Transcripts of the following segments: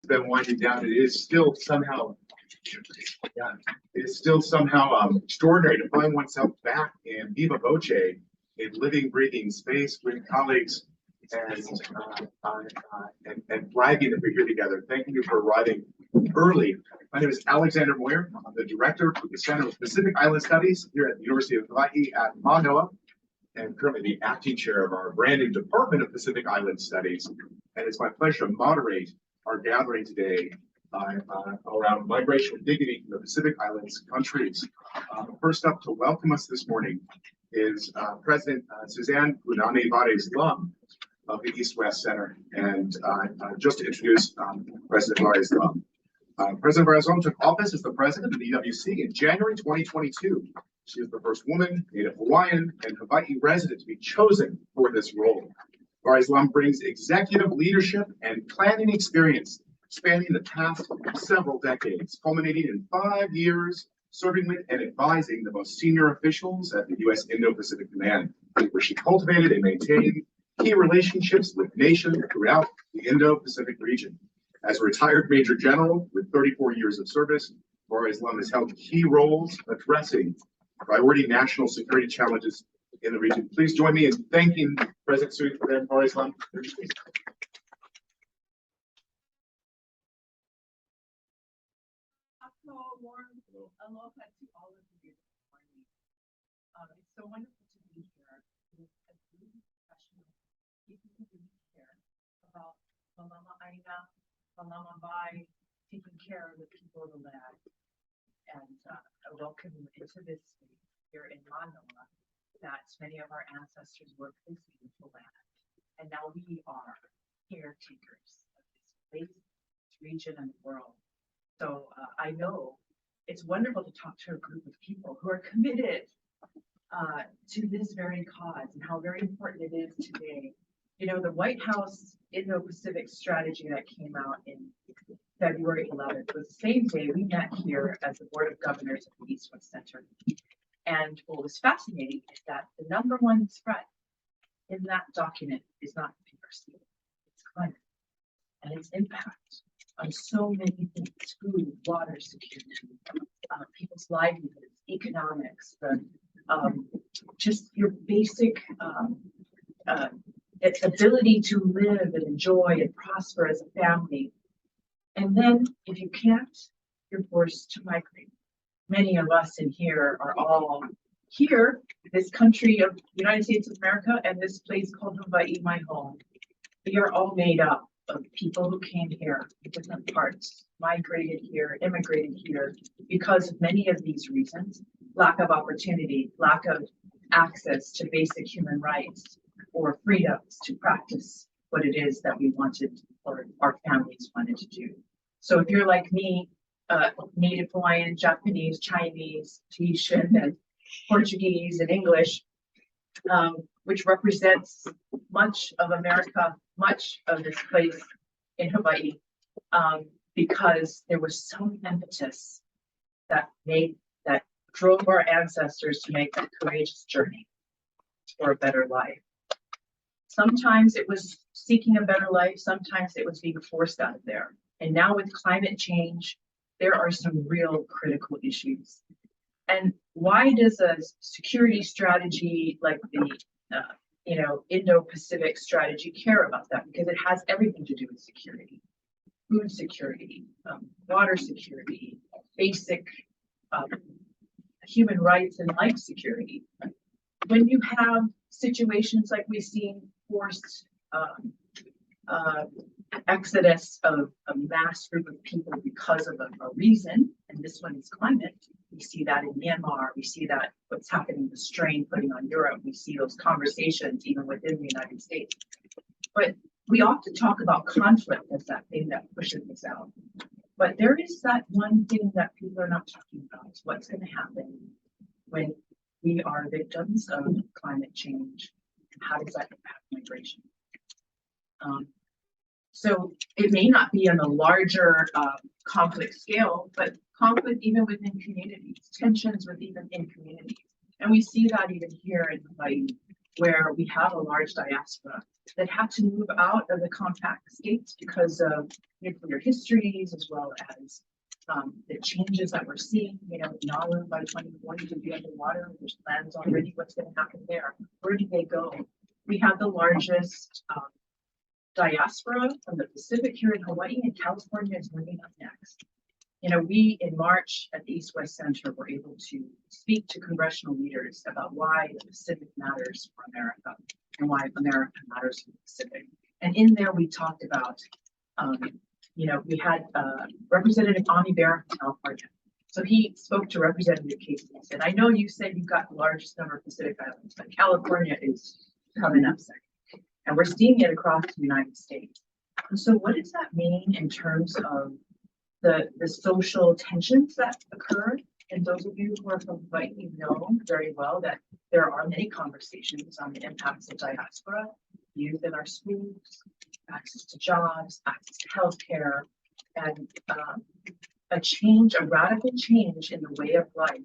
been winding down. It is still somehow, it is still somehow extraordinary to find oneself back in viva voce, in living, breathing space with colleagues, and bragging that we're here together. Thank you for arriving early. My name is Alexander Mawyer. I'm the director of the Center of Pacific Island Studies here at the University of Hawaii at Mānoa, and currently the acting chair of our brand new Department of Pacific Island Studies. And it's my pleasure to moderate our gathering today around migration and dignity from the Pacific Islands countries. First up to welcome us this morning is President Suzanne Vares-Lum of the East-West Center. And just to introduce President Vares-Lum. President Vares-Lum took office as the president of the EWC in January 2022. She is the first woman, Native Hawaiian, and Hawaii resident to be chosen for this role. Vares-Lum brings executive leadership and planning experience spanning the past several decades, culminating in 5 years serving with and advising the most senior officials at the U.S. Indo-Pacific Command, where she cultivated and maintained key relationships with nations throughout the Indo-Pacific region. As a retired Major General with 34 years of service, Vares-Lum has held key roles addressing priority national security challenges in the region. Please join me in thanking President Suzanne Vares-Lum. Aloha to all of you this morning. It's so wonderful to be here with a group of professionals, people who really care about Malama Aina, Malama Bai, taking care of the people of the land. And I welcome you into this space here in Mānoa that many of our ancestors worked this beautiful land. And now we are caretakers of this place, this region, and the world. So I know it's wonderful to talk to a group of people who are committed to this very cause and how very important it is today. You know, the White House Indo-Pacific strategy that came out in February 11th was the same day we met here as the Board of Governors of the East-West Center. And what was fascinating is that the number one threat in that document is not PRC, it's climate and its impact on so many things: food, water security, people's livelihoods, economics, the just your basic ability to live and enjoy and prosper as a family. And then if you can't, you're forced to migrate. Many of us in here are all here, this country of the United States of America, and this place called Hawaii, my home. We are all made up of people who came here in different parts, migrated here, immigrated here, because of many of these reasons: lack of opportunity, lack of access to basic human rights, or freedoms to practice what it is that we wanted or our families wanted to do. So if you're like me, Native Hawaiian, Japanese, Chinese, Tahitian, and Portuguese and English, which represents much of America, much of this place in Hawaii, because there was some impetus that drove our ancestors to make that courageous journey for a better life. Sometimes it was seeking a better life, sometimes it was being forced out of there. And now with climate change, there are some real critical issues. And why does a security strategy like the Indo-Pacific strategy care about that? Because it has everything to do with security: food security, water security, basic human rights and life security. When you have situations like we've seen, forced exodus of a mass group of people because of a reason, and this one is climate. We see that in Myanmar, we see that what's happening, the strain putting on Europe, we see those conversations even within the United States. But we often talk about conflict as that thing that pushes us out. But there is that one thing that people are not talking about: is what's going to happen when we are victims of climate change. How does that impact migration? So it may not be on a larger conflict scale, but conflict even within communities, tensions in communities. And we see that even here in Hawaii, where we have a large diaspora. that had to move out of the compact states because of nuclear histories, as well as the changes that we're seeing, Nala by 2040 to be underwater. There's plans already. What's going to happen there? Where do they go? We have the largest diaspora from the Pacific here in Hawaii, and California is moving up next. We in March at the East-West Center were able to speak to congressional leaders about why the Pacific matters for America and why America matters for the Pacific. And in there, we talked about, we had Representative Ami Bear from California. So he spoke to Representative Casey and said, I know you said you've got the largest number of Pacific islands, but California is coming up second. And we're seeing it across the United States. And so what does that mean in terms of the social tensions that occur? And those of you who are from Hawaii know very well that there are many conversations on the impacts of diaspora, youth in our schools, access to jobs, access to healthcare, and a radical change in the way of life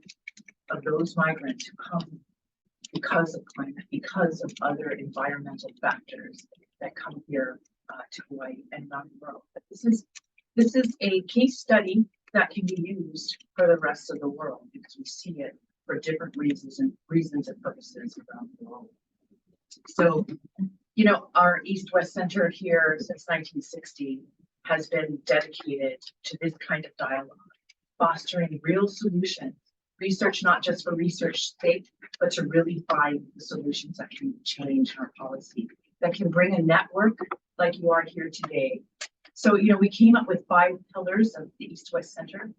of those migrants who come because of climate, because of other environmental factors that come here to Hawaii and around the world. But this is a case study that can be used for the rest of the world because we see it for different reasons and purposes around the world. So, our East-West Center here since 1960 has been dedicated to this kind of dialogue, fostering real solutions, research not just for research's sake, but to really find the solutions that can change our policy, that can bring a network like you are here today. So, we came up with 5 pillars of the East-West Center,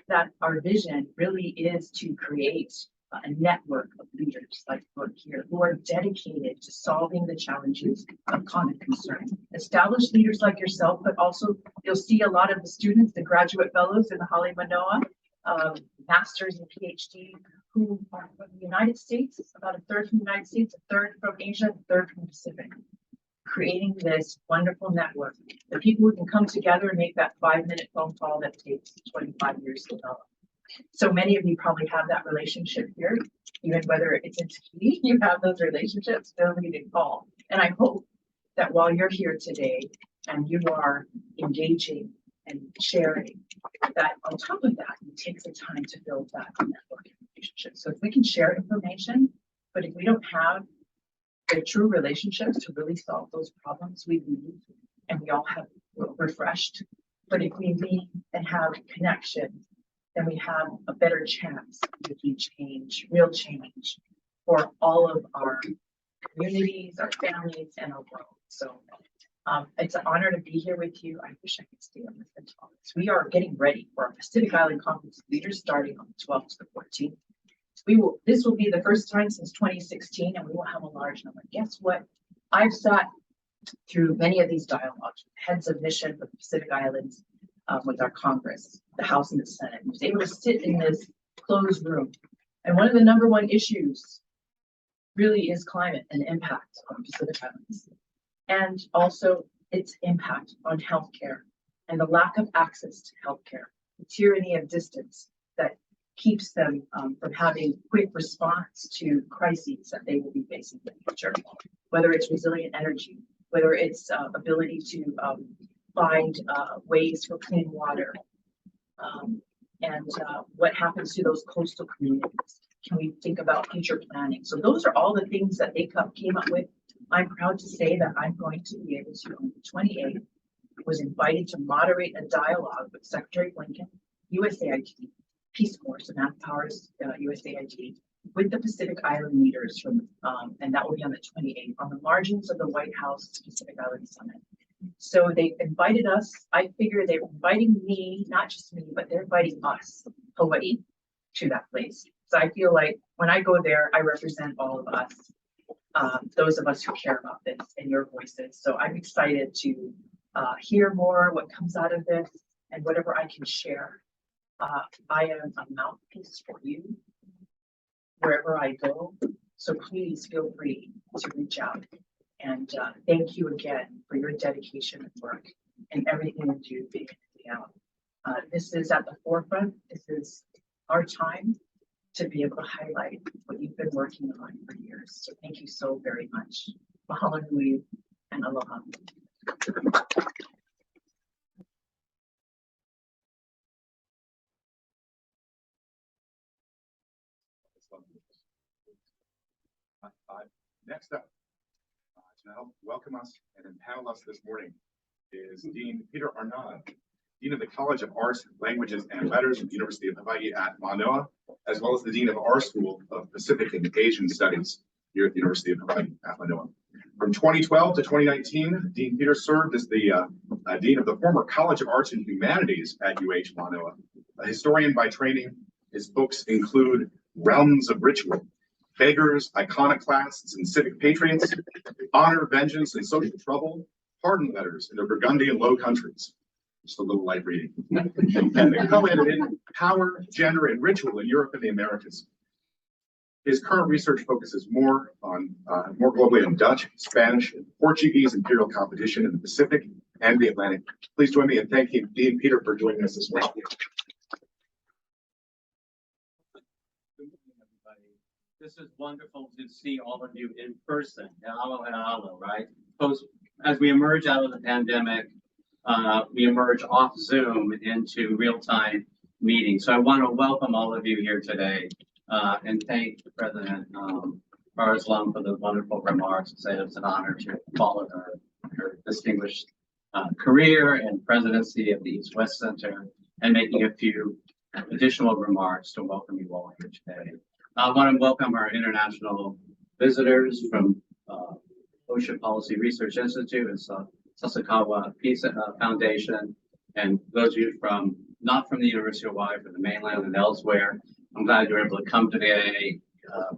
that our vision really is to create a network of leaders like you here who are dedicated to solving the challenges of common concern. Established leaders like yourself, but also you'll see a lot of the students, the graduate fellows in the Hale Manoa, masters and PhD, who are from the United States, about a third from the United States, a third from Asia, a third from the Pacific, creating this wonderful network. The people who can come together and make that 5-minute phone call that takes 25 years to develop. So many of you probably have that relationship here, even whether it's in Tahiti, you have those relationships, don't need to call. And I hope that while you're here today and you are engaging and sharing, that on top of that, you take the time to build that network relationship. So if we can share information, but if we don't have the true relationships to really solve those problems, we leave and we all have refreshed. But if we leave and have connection, then we have a better chance to see change, real change for all of our communities, our families, and our world. So it's an honor to be here with you. I wish I could stay on this and talk. We are getting ready for our Pacific Island Conference of Leaders starting on the 12th to the 14th. This will be the first time since 2016, and we will have a large number. Guess what? I've sat through many of these dialogues, heads of mission for the Pacific Islands, with our Congress, the House and the Senate. I was able to sit in this closed room. And one of the #1 issues really is climate and impact on Pacific Islands. And also its impact on healthcare and the lack of access to healthcare, the tyranny of distance that keeps them from having quick response to crises that they will be facing in the future, whether it's resilient energy, whether it's ability to find ways for clean water, and what happens to those coastal communities. Can we think about future planning? So those are all the things that they came up with. I'm proud to say that I'm going to be able to, on the 28th, was invited to moderate a dialogue with Secretary Blinken, USAID, Peace Corps, Samantha Powers, USAID, with the Pacific Island leaders from, and that will be on the 28th, on the margins of the White House Pacific Island Summit. So they invited us. I figure they're inviting me, not just me, but they're inviting us, Hawaii, to that place. So I feel like when I go there, I represent all of us, those of us who care about this and your voices. So I'm excited to hear more what comes out of this and whatever I can share. I am a mouthpiece for you wherever I go. So please feel free to reach out. And thank you again for your dedication and work and everything you do day in, day out. This is at the forefront. This is our time to be able to highlight what you've been working on for years. So thank you so very much. Mahalo nui, and aloha. Next up, to help welcome us and empanel us this morning is Dean Peter Arnade, Dean of the College of Arts, Languages, and Letters at the University of Hawaii at Mānoa, as well as the Dean of our School of Pacific and Asian Studies here at the University of Hawaii at Mānoa. From 2012 to 2019, Dean Peter served as the Dean of the former College of Arts and Humanities at UH Mānoa. A historian by training, his books include Realms of Ritual, Beggars, Iconoclasts, and Civic Patriots, Honor, Vengeance, and Social Trouble, Pardon Letters in the Burgundian Low Countries. Just a little light reading. And the co-edited Power, Gender, and Ritual in Europe and the Americas. His current research focuses more globally on Dutch, Spanish, and Portuguese imperial competition in the Pacific and the Atlantic. Please join me in thanking Dean Peter for joining us this morning. This is wonderful to see all of you in person. Aloha, right? As we emerge out of the pandemic, we emerge off Zoom into real-time meetings. So I want to welcome all of you here today and thank President Vares-Lum for the wonderful remarks and say it's an honor to follow her distinguished career and presidency of the East-West Center and making a few additional remarks to welcome you all here today. I want to welcome our international visitors from Ocean Policy Research Institute and Sasakawa Peace Foundation, and those of you not from the University of Hawaii, from the mainland and elsewhere. I'm glad you're able to come today,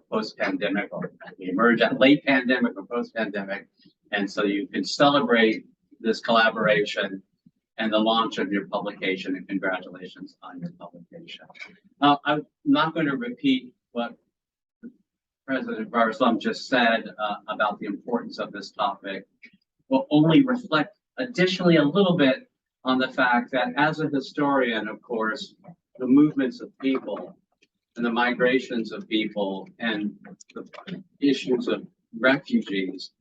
post-pandemic, or we emerge at late pandemic or post-pandemic, and so you can celebrate this collaboration and the launch of your publication, and congratulations on your publication. I'm not going to repeat what President Vares-Lum just said about the importance of this topic. Will only reflect additionally a little bit on the fact that as a historian, of course, the movements of people and the migrations of people and the issues of refugees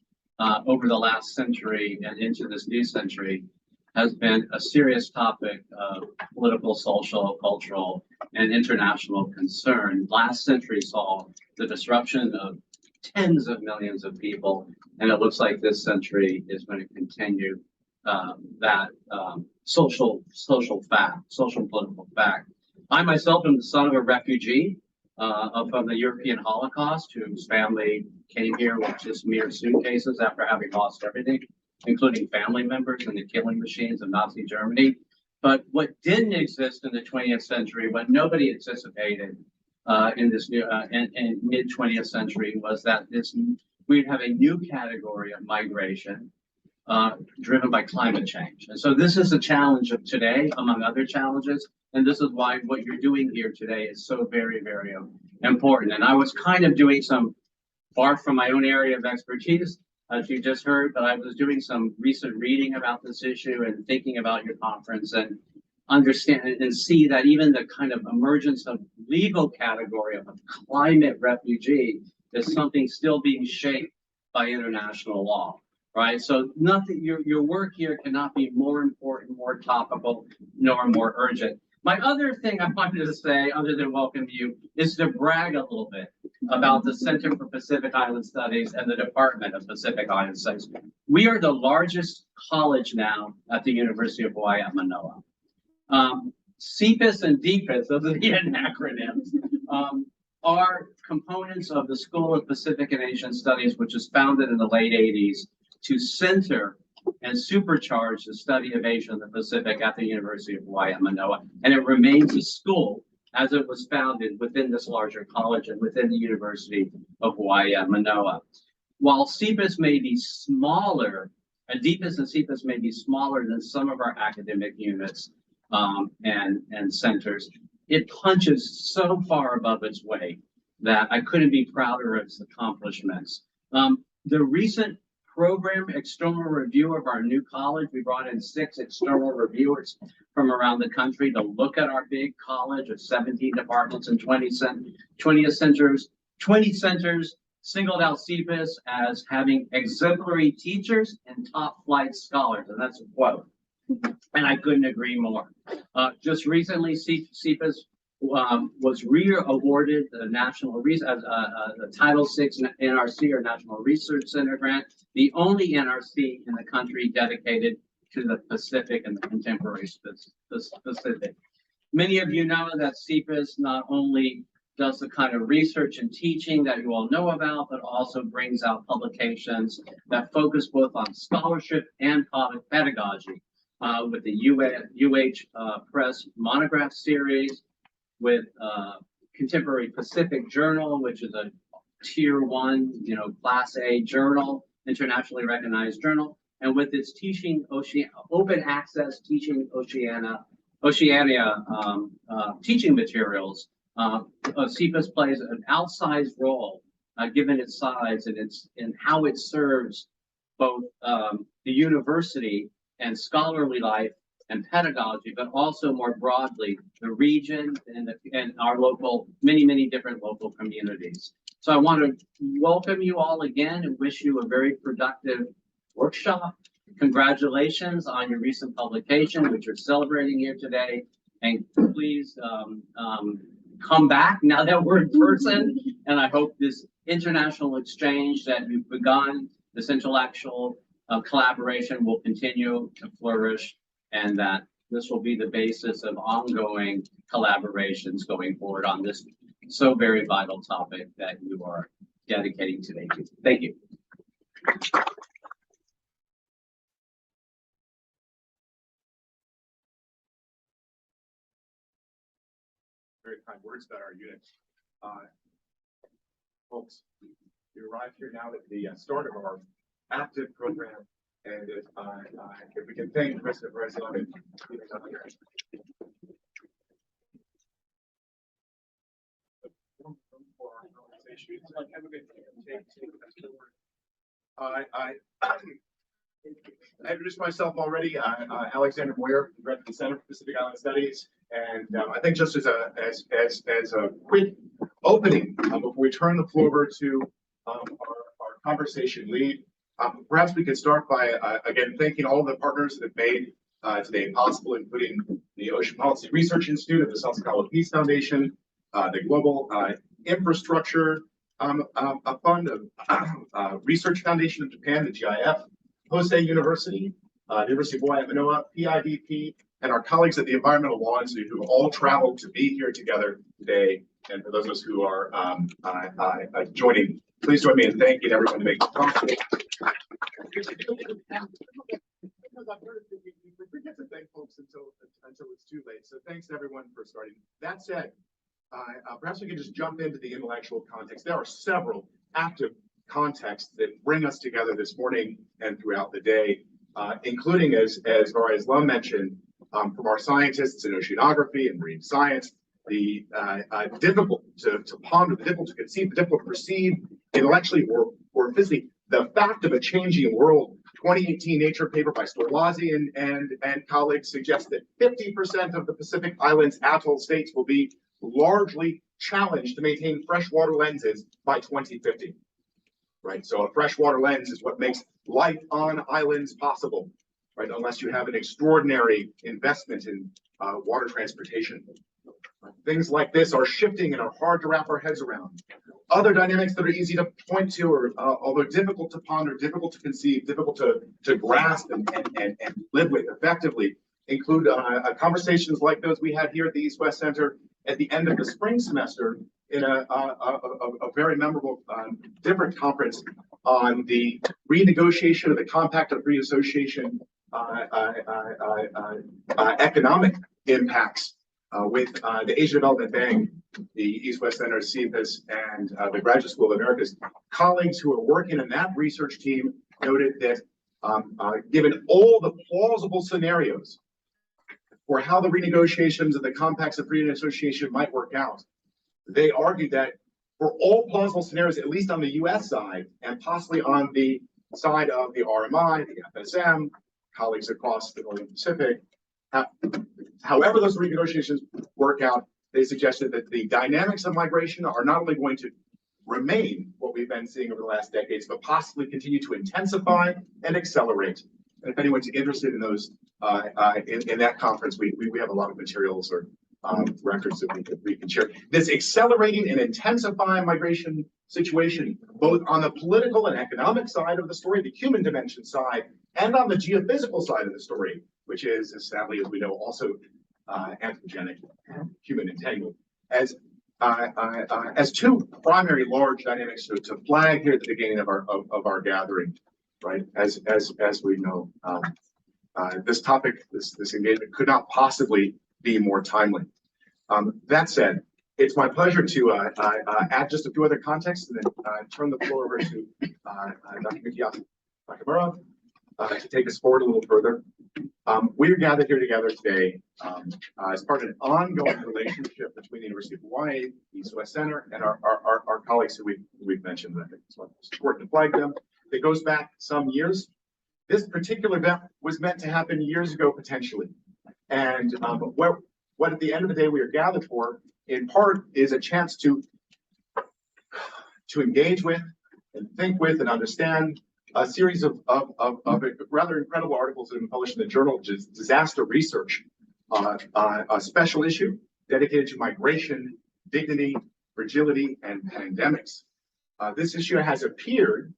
over the last century and into this new century has been a serious topic of political, social, cultural, and international concern. Last century saw the disruption of tens of millions of people, and it looks like this century is going to continue that social political fact. I myself am the son of a refugee from the European Holocaust, whose family came here with just mere suitcases after having lost everything, including family members in the killing machines of Nazi Germany. But what didn't exist in the 20th century, what nobody anticipated in this new in mid 20th century, was that we'd have a new category of migration driven by climate change. And so this is a challenge of today, among other challenges. And this is why what you're doing here today is so very, very important. And I was kind of doing some, far from my own area of expertise, as you just heard, but I was doing some recent reading about this issue and thinking about your conference and understand and see that even the kind of emergence of legal category of a climate refugee is something still being shaped by international law, right? So nothing, your work here cannot be more important, more topical, nor more urgent. My other thing I wanted to say, other than welcome you, is to brag a little bit about the Center for Pacific Island Studies and the Department of Pacific Island Studies. We are the largest college now at the University of Hawaii at Manoa. CPAS and DPAS, those are the acronyms, are components of the School of Pacific and Asian Studies, which was founded in the late 80s to center and supercharge the study of Asia and the Pacific at the University of Hawaii at Manoa. And it remains a school as it was founded within this larger college and within the University of Hawaii at Manoa. While CPAS may be smaller, and DPAS and CPAS may be smaller than some of our academic units and centers, it punches so far above its weight that I couldn't be prouder of its accomplishments. The recent program external review of our new college, we brought in 6 external reviewers from around the country to look at our big college of 17 departments and 20 centers, singled out CPIS as having exemplary teachers and top flight scholars, and that's a quote. And I couldn't agree more. Just recently, CPIS was re-awarded the the Title VI NRC, or National Research Center grant, the only NRC in the country dedicated to the Pacific and the contemporary Pacific. Many of you know that CPIS not only does the kind of research and teaching that you all know about, but also brings out publications that focus both on scholarship and pedagogy, with the Press monograph series, with Contemporary Pacific Journal, which is a tier 1, class A journal, internationally recognized journal, and with its teaching open access teaching Oceania teaching materials. CPIS plays an outsized role, given its size and how it serves both the university and scholarly life and pedagogy, but also more broadly the region and our local, many different local communities. So I want to welcome you all again and wish you a very productive workshop. Congratulations on your recent publication, which you're celebrating here today, and please come back now that we're in person. And I hope this international exchange that you've begun, this intellectual collaboration, will continue to flourish, and that this will be the basis of ongoing collaborations going forward on this so very vital topic that you are dedicating today to. Thank you. Very kind words about our unit. Folks, we arrived here now at the start of our active program, and if we can thank President Vares-Lum and I introduced myself already. I'm Alexander Mawyer, director of the Center for Pacific Island Studies, and I think just as a quick opening before we turn the floor over to our conversation lead, perhaps we could start by again thanking all the partners that have made today possible, including the Ocean Policy Research Institute of the South Sakala Peace Foundation, the Global Infrastructure Fund of Research Foundation of Japan, the GIF, Hosei University, University of Hawaii at Manoa, PIDP, and our colleagues at the Environmental Law Institute, who have all traveled to be here together today. And for those of us who are joining, please join me in thanking everyone to make it possible. We forget to thank folks until it's too late. So thanks to everyone for starting. That said, perhaps we can just jump into the intellectual context. There are several active contexts that bring us together this morning and throughout the day, including, as Vares-Lum mentioned, from our scientists in oceanography and marine science, the difficult to ponder, the difficult to conceive, the difficult to perceive intellectually or physically, the fact of a changing world. 2018 Nature paper by Storlazzi and colleagues suggests that 50% of the Pacific Islands atoll states will be largely challenged to maintain freshwater lenses by 2050. Right, so a freshwater lens is what makes life on islands possible, right? Unless you have an extraordinary investment in water transportation. Things like this are shifting and are hard to wrap our heads around. Other dynamics that are easy to point to, or although difficult to ponder, difficult to conceive, difficult to grasp and live with effectively, include conversations like those we had here at the East-West Center at the end of the spring semester in a very memorable different conference on the renegotiation of the Compact of Free Association economic impacts with the Asia Development Bank, the East-West Center, CPIS, and the Graduate School of Americas. Colleagues who are working in that research team noted that given all the plausible scenarios for how the renegotiations of the Compacts of Free Association might work out, they argued that for all plausible scenarios, at least on the US side, and possibly on the side of the RMI, the FSM, colleagues across the Northern Pacific, however those renegotiations work out, they suggested that the dynamics of migration are not only going to remain what what we've been seeing over the last decades, but possibly continue to intensify and accelerate. And if anyone's interested in those, in that conference, we have a lot of materials or records that we can share. This accelerating and intensifying migration situation, both on the political and economic side of the story, the human dimension side, and on the geophysical side of the story, which is, sadly, as we know, also anthropogenic, human entanglement, as two primary large dynamics to flag here at the beginning of our gathering, right? As we know, this topic, this engagement could not possibly be more timely. That said, it's my pleasure to add just a few other contexts and then turn the floor over to Dr. Mikiyasu Nakayama to take us forward a little further. We are gathered here together today as part of an ongoing relationship between the University of Hawaii, the East West Center, and our colleagues who we've mentioned. I think it's important to flag them. It goes back some years. This particular event was meant to happen years ago, potentially. And what at the end of the day we are gathered for, in part, is a chance to engage with and think with and understand a series of rather incredible articles that have been published in the journal Disaster Research, a special issue dedicated to migration, dignity, fragility, and pandemics. This issue has appeared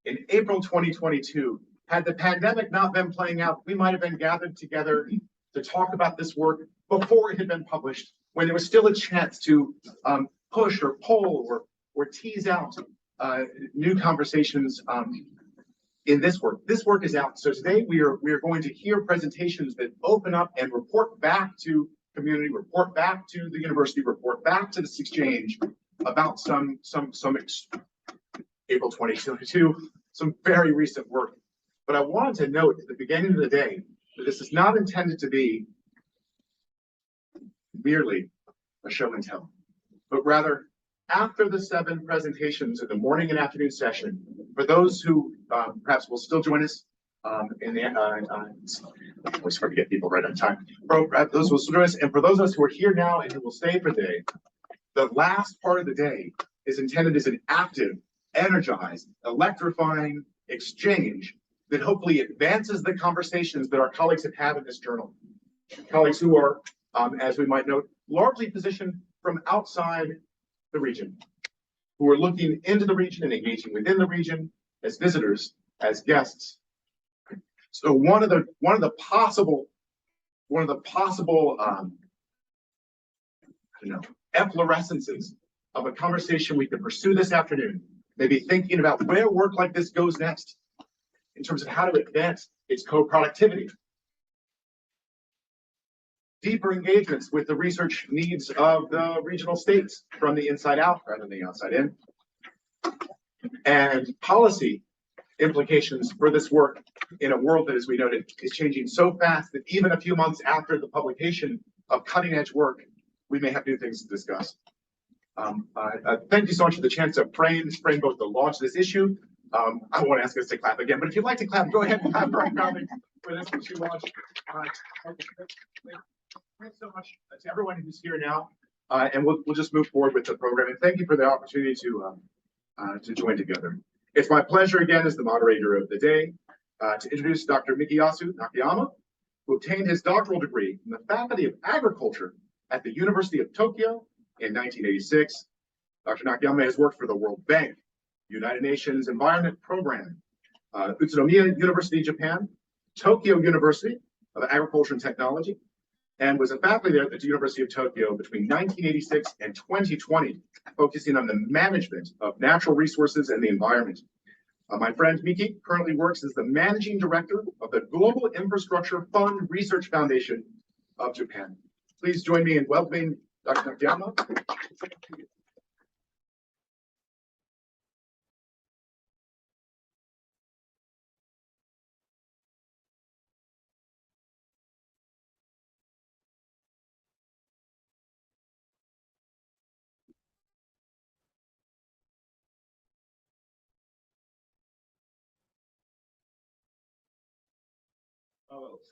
in April 2022. Had the pandemic not been playing out, we might have been gathered together to talk about this work before it had been published, when there was still a chance to push or pull or tease out new conversations in this work. This work is out. So today we are going to hear presentations that open up and report back to community, report back to the university, report back to this exchange about some April 2022, some very recent work. But I wanted to note at the beginning of the day that this is not intended to be merely a show and tell, but rather after the 7 presentations in the morning and afternoon session, for those who perhaps will still join us in the I always hard to get people right on time. For those who will still join us, and for those of us who are here now and who will stay for the day, the last part of the day is intended as an active, energized, electrifying exchange that hopefully advances the conversations that our colleagues have had in this journal. Colleagues who are, as we might note, largely positioned from outside the region, who are looking into the region and engaging within the region as visitors, as guests. So one of the possible efflorescences of a conversation we could pursue this afternoon, maybe thinking about where work like this goes next in terms of how to advance its co-productivity. Deeper engagements with the research needs of the regional states from the inside out rather than the outside in. And policy implications for this work in a world that, as we noted, is changing so fast that even a few months after the publication of cutting edge work, we may have new things to discuss. Thank you so much for the chance to frame both the launch of this issue. I won't ask us to clap again, but if you'd like to clap, go ahead and clap for this issue launch. Thanks so much to everyone who's here now, and we'll just move forward with the program. And thank you for the opportunity to join together. It's my pleasure again as the moderator of the day to introduce Dr. Mikiyasu Nakayama, who obtained his doctoral degree in the Faculty of Agriculture at the University of Tokyo in 1986. Dr. Nakayama has worked for the World Bank, United Nations Environment Program, Utsunomiya University, Japan, Tokyo University of Agriculture and Technology, and was a faculty there at the University of Tokyo between 1986 and 2020, focusing on the management of natural resources and the environment. My friend Miki currently works as the managing director of the Global Infrastructure Fund Research Foundation of Japan. Please join me in welcoming Dr. Nakayama.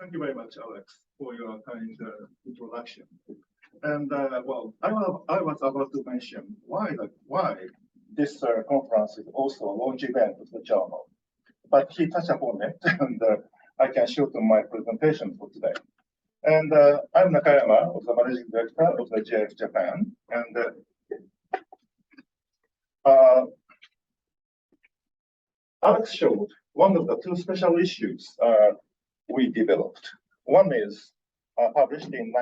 Thank you very much, Alex, for your kind introduction. And well, I was about to mention why this conference is also a launch event of the journal. But he touched upon it, and I can shorten my presentation for today. And I'm Nakayama, of the Managing Director of the JF Japan. And Alex showed one of the two special issues we developed. One is published in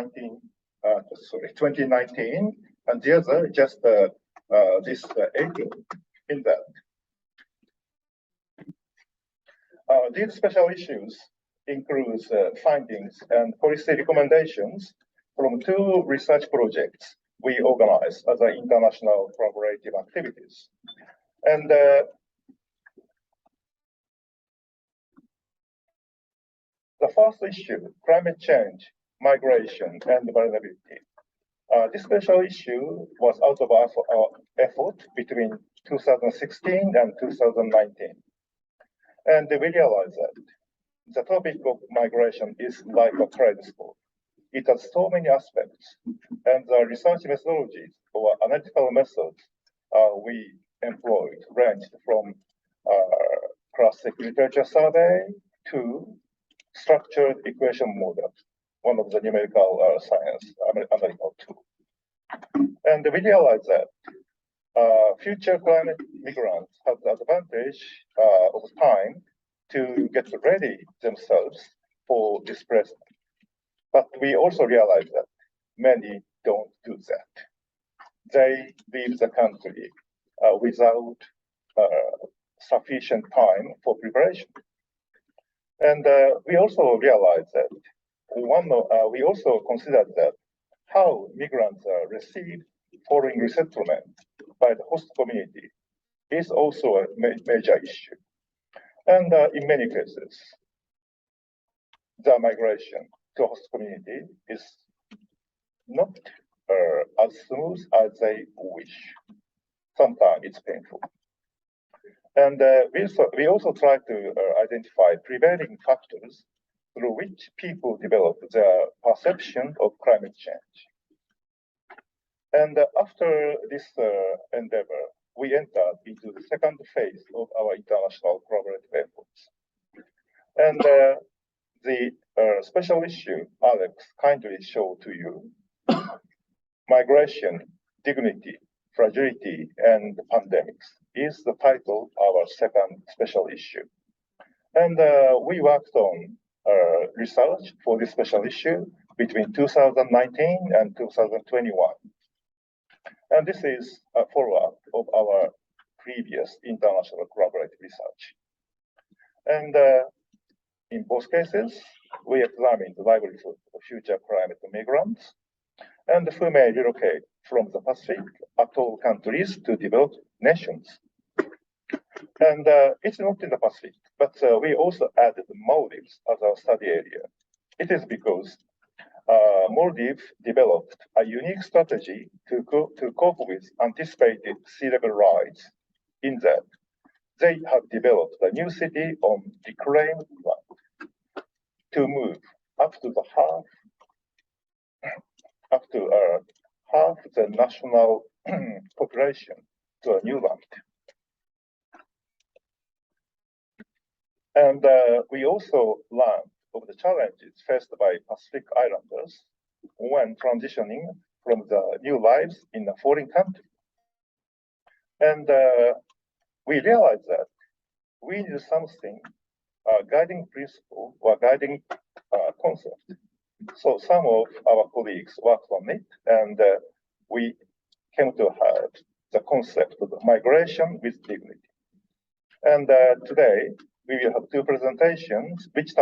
2019, and the other just this April in that. These special issues include findings and policy recommendations from two research projects we organize as international collaborative activities. And the first issue, climate change, migration, and vulnerability. This special issue was out of our effort between 2016 and 2019. And we realized that the topic of migration is like a kaleidoscope. It has so many aspects, and the research methodologies or analytical methods we employed ranged from classic literature survey to structured equation model, one of the numerical science analytical tool. And we realized that future climate migrants have the advantage of time to get ready themselves for displacement. But we also realize that many don't do that. They leave the country without sufficient time for preparation. And we also realized that we also considered that how migrants are received following resettlement by the host community is also a major issue. And in many cases, the migration to host community is not as smooth as they wish. Sometimes it's painful. And we also try to identify prevailing factors through which people develop their perception of climate change. And after this endeavor, we entered into the second phase of our international collaborative efforts. And the special issue Alex kindly showed to you, migration, dignity, fragility, and pandemics, is the title of our second special issue. And we worked on research for this special issue between 2019 and 2021. And this is a follow-up of our previous international collaborative research. And in both cases, we examined the livelihood of future climate migrants and who may relocate from the Pacific atoll countries to developed nations. And it's not in the Pacific, but we also added Maldives as our study area. It is because Maldives developed a unique strategy to cope with anticipated sea level rise in that they have developed a new city on reclaimed land to move up to half the national population to a new land. And we also learned of the challenges faced by Pacific Islanders when transitioning from the new lives in a foreign country. And we realized that we need something, guiding principle or guiding concept. So some of our colleagues worked on it, and we came to have the concept of migration with dignity. And today, we will have two presentations, which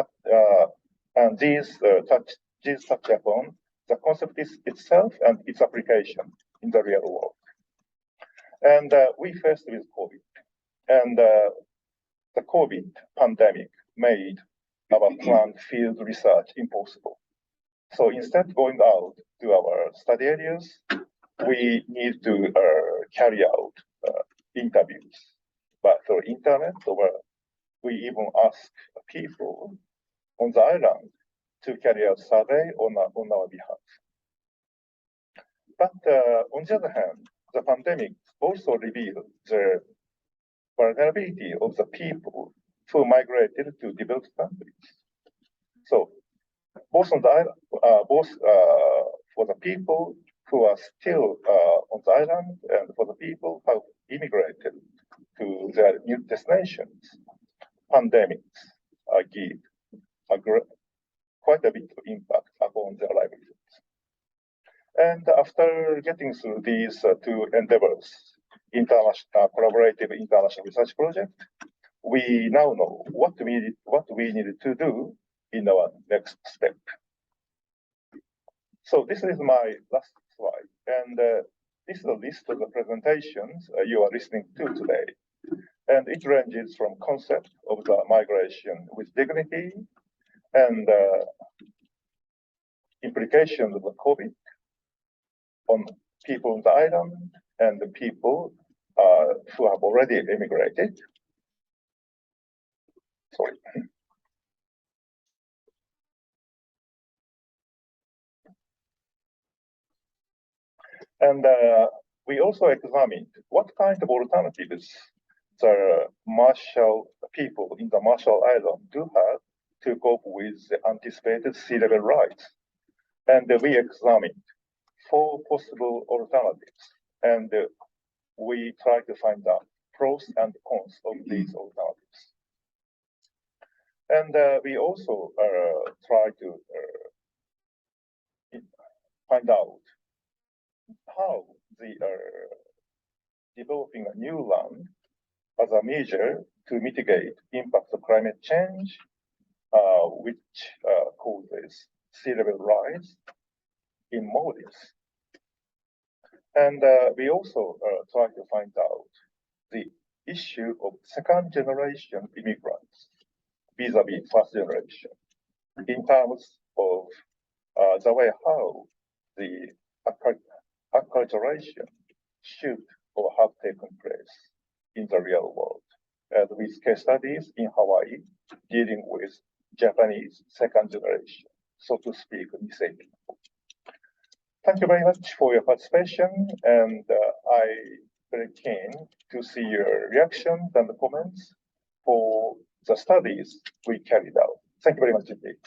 and these touch upon the concept itself and its application in the real world. And we faced with COVID, and the COVID pandemic made our planned field research impossible. So instead of going out to our study areas, we need to carry out interviews, but through internet, or we even ask people on the island to carry out survey on our behalf. But on the other hand, the pandemic also reveal the vulnerability of the people who migrated to developed countries. So both on the island, for the people who are still on the island and for the people who have immigrated to their new destinations, pandemics give quite a bit of impact upon their livelihoods. And after getting through these two endeavors, collaborative international research project, we now know what we needed to do in our next step. So this is my last slide, and this is a list of the presentations you are listening to today. And it ranges from concept of the migration with dignity and implications of the COVID on people on the island and the people who have already immigrated. Sorry. And we also examined what kind of alternatives the people in the Marshall Islands do have to cope with the anticipated sea level rise. And we examined 4 possible alternatives, and we tried to find out pros and cons of these alternatives. And we also tried to find out how the developing a new land as a measure to mitigate impact of climate change, which causes sea level rise in Maldives. And we also try to find out the issue of second generation immigrants vis-a-vis first generation in terms of the way how the acculturation should or have taken place in the real world, and with case studies in Hawaii dealing with Japanese second generation, so to speak, Nisei people. Thank you very much for your participation, and I'm very keen to see your reactions and comments for the studies we carried out. Thank you very much indeed.